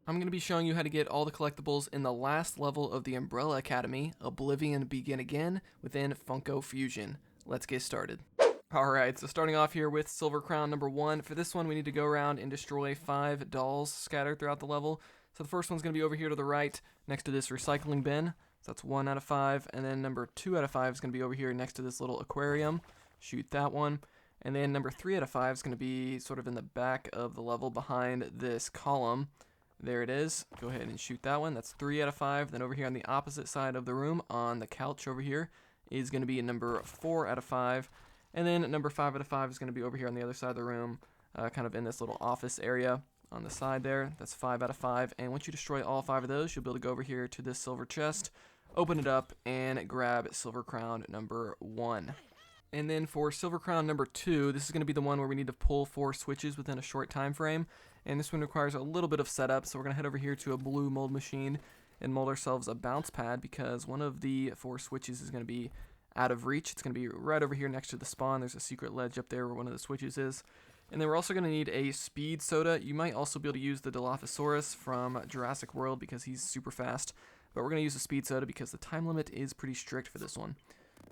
I'm going to be showing you how to get all the collectibles in the last level of the Umbrella Academy, Oblivion Begin Again, within Funko Fusion. Let's get started. Alright, so starting off here with Silver Crown number 1. For this one, we need to go around and destroy 5 dolls scattered throughout the level. So the first one's going to be over here to the right, next to this recycling bin. So that's 1 out of 5. And then number 2 out of 5 is going to be over here next to this little aquarium. Shoot that one. And then number 3 out of 5 is going to be sort of in the back of the level behind this column. There it is. Go ahead and shoot that one. That's 3 out of 5. Then over here on the opposite side of the room, on the couch over here, is going to be number 4 out of 5. And then number 5 out of 5 is going to be over here on the other side of the room, kind of in this little office area on the side there. That's 5 out of 5. And once you destroy all 5 of those, you'll be able to go over here to this silver chest, open it up, and grab Silver Crown number 1. And then for Silver Crown number 2, this is going to be the one where we need to pull 4 switches within a short time frame. And this one requires a little bit of setup, so we're going to head over here to a blue mold machine and mold ourselves a bounce pad because one of the 4 switches is going to be out of reach. It's going to be right over here next to the spawn. There's a secret ledge up there where one of the switches is. And then we're also going to need a speed soda. You might also be able to use the Dilophosaurus from Jurassic World because he's super fast. But we're going to use the speed soda because the time limit is pretty strict for this one.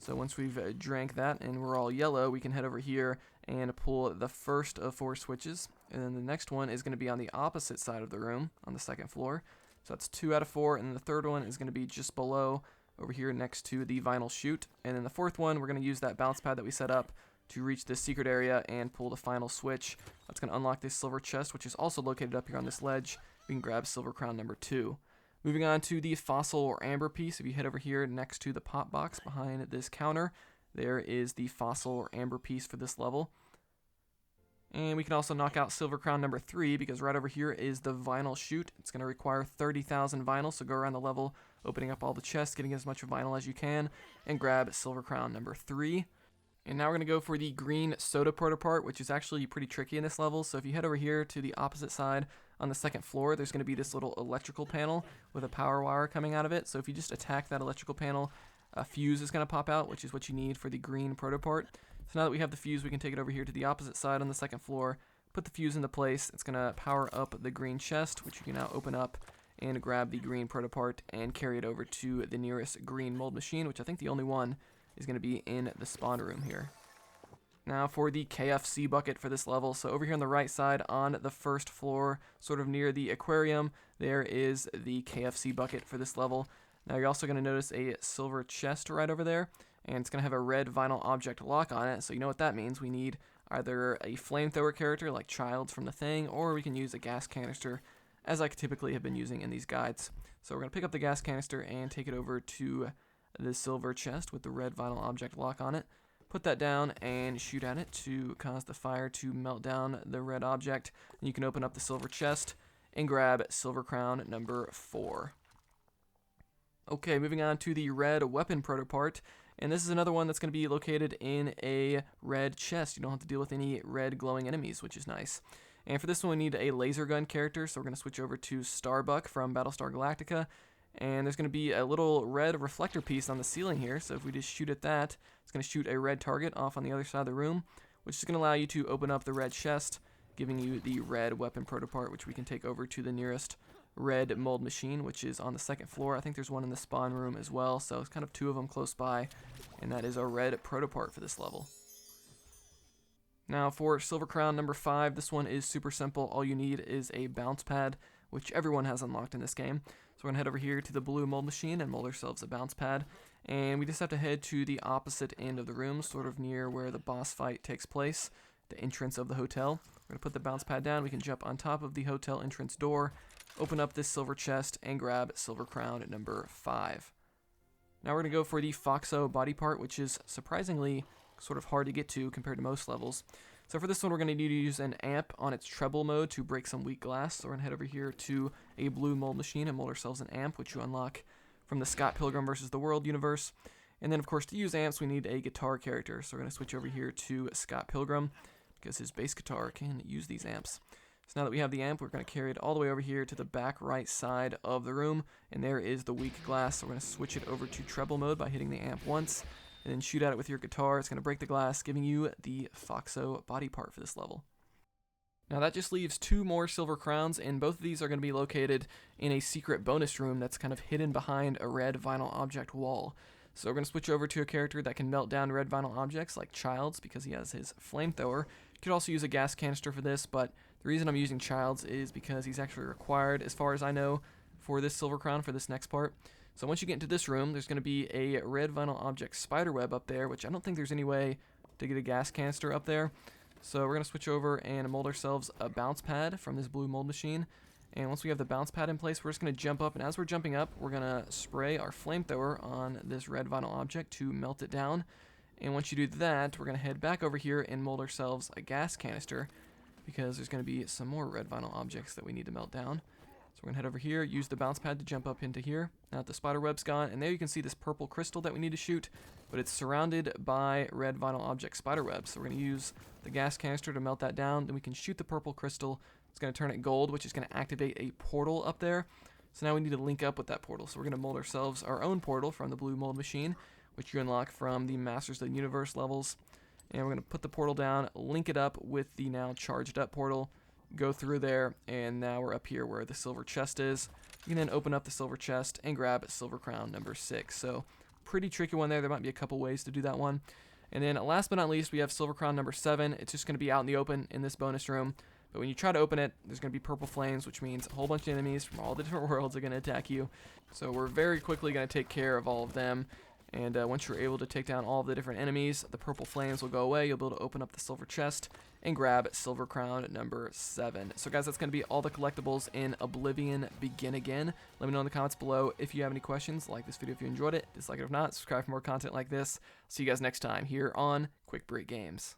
So once we've drank that and we're all yellow, we can head over here and pull the first of 4 switches. And then the next one is going to be on the opposite side of the room on the second floor. So that's 2 out of 4. And then the third one is going to be just below over here next to the vinyl chute. And then the fourth one, we're going to use that bounce pad that we set up to reach this secret area and pull the final switch. That's going to unlock this silver chest, which is also located up here on this ledge. We can grab Silver Crown number 2. Moving on to the fossil or amber piece, if you head over here next to the pop box behind this counter, there is the fossil or amber piece for this level. And we can also knock out Silver Crown number 3 because right over here is the vinyl chute. It's going to require 30,000 vinyl, so go around the level, opening up all the chests, getting as much vinyl as you can, and grab Silver Crown number 3. And now we're going to go for the green soda Protopart, which is actually pretty tricky in this level. So if you head over here to the opposite side on the second floor, there's going to be this little electrical panel with a power wire coming out of it. So if you just attack that electrical panel, a fuse is going to pop out, which is what you need for the green Protopart. So now that we have the fuse, we can take it over here to the opposite side on the second floor, put the fuse into place. It's going to power up the green chest, which you can now open up and grab the green Protopart and carry it over to the nearest green mold machine, which I think the only one is going to be in the spawn room here. Now for the KFC bucket for this level. So over here on the right side on the first floor, sort of near the aquarium, there is the KFC bucket for this level. Now you're also going to notice a silver chest right over there, and it's going to have a red vinyl object lock on it. So you know what that means. We need either a flamethrower character like Childs from The Thing, or we can use a gas canister as I typically have been using in these guides. So we're going to pick up the gas canister and take it over to the silver chest with the red vinyl object lock on it. Put that down and shoot at it to cause the fire to melt down the red object. And you can open up the silver chest and grab Silver Crown number 4. Okay, moving on to the red weapon Protopart. And this is another one that's going to be located in a red chest. You don't have to deal with any red glowing enemies, which is nice. And for this one, we need a laser gun character. So we're going to switch over to Starbuck from Battlestar Galactica. And there's going to be a little red reflector piece on the ceiling here. So if we just shoot at that, it's going to shoot a red target off on the other side of the room, which is going to allow you to open up the red chest, giving you the red weapon Protopart, which we can take over to the nearest red mold machine, which is on the second floor. I think there's one in the spawn room as well, so it's kind of 2 of them close by, and that is our red Protopart for this level. Now for Silver Crown number 5, this one is super simple. All you need is a bounce pad, which everyone has unlocked in this game. So we're going to head over here to the blue mold machine and mold ourselves a bounce pad. And we just have to head to the opposite end of the room, sort of near where the boss fight takes place, the entrance of the hotel. We're going to put the bounce pad down. We can jump on top of the hotel entrance door, open up this silver chest, and grab Silver Crown number 5. Now we're going to go for the Foxxo body part, which is surprisingly sort of hard to get to compared to most levels. So for this one, we're going to need to use an amp on its treble mode to break some weak glass. So we're going to head over here to a blue mold machine and mold ourselves an amp, which you unlock from the Scott Pilgrim vs. the World universe. And then, of course, to use amps, we need a guitar character. So we're going to switch over here to Scott Pilgrim because his bass guitar can use these amps. So now that we have the amp, we're going to carry it all the way over here to the back right side of the room. And there is the weak glass. So we're going to switch it over to treble mode by hitting the amp once, and then shoot at it with your guitar. It's going to break the glass, giving you the Foxxo body part for this level. Now that just leaves 2 more silver crowns, and both of these are going to be located in a secret bonus room that's kind of hidden behind a red vinyl object wall. So we're going to switch over to a character that can melt down red vinyl objects like Childs because he has his flamethrower. You could also use a gas canister for this, but the reason I'm using Childs is because he's actually required, as far as I know, for this silver crown for this next part. So once you get into this room, there's going to be a red vinyl object spiderweb up there, which I don't think there's any way to get a gas canister up there. So we're going to switch over and mold ourselves a bounce pad from this blue mold machine. And once we have the bounce pad in place, we're just going to jump up. And as we're jumping up, we're going to spray our flamethrower on this red vinyl object to melt it down. And once you do that, we're going to head back over here and mold ourselves a gas canister because there's going to be some more red vinyl objects that we need to melt down. So we're going to head over here, use the bounce pad to jump up into here. Now the spider web's gone, and there you can see this purple crystal that we need to shoot, but it's surrounded by red vinyl object spider webs. So we're going to use the gas canister to melt that down. Then we can shoot the purple crystal. It's going to turn it gold, which is going to activate a portal up there. So now we need to link up with that portal. So we're going to mold ourselves our own portal from the blue mold machine, which you unlock from the Masters of the Universe levels. And we're going to put the portal down, link it up with the now charged up portal, go through there, and now we're up here where the silver chest is. You can then open up the silver chest and grab silver crown number 6. So pretty tricky one there. There might be a couple ways to do that one. And then last but not least, we have silver crown number 7. It's just going to be out in the open in this bonus room. But when you try to open it, there's going to be purple flames, which means a whole bunch of enemies from all the different worlds are going to attack you. So we're very quickly going to take care of all of them. And once you're able to take down all of the different enemies, the purple flames will go away. You'll be able to open up the silver chest and grab silver crown number 7. So guys, that's going to be all the collectibles in Oblivion Begin Again. Let me know in the comments below if you have any questions. Like this video if you enjoyed it. Dislike it if not. Subscribe for more content like this. See you guys next time here on Quick Break Games.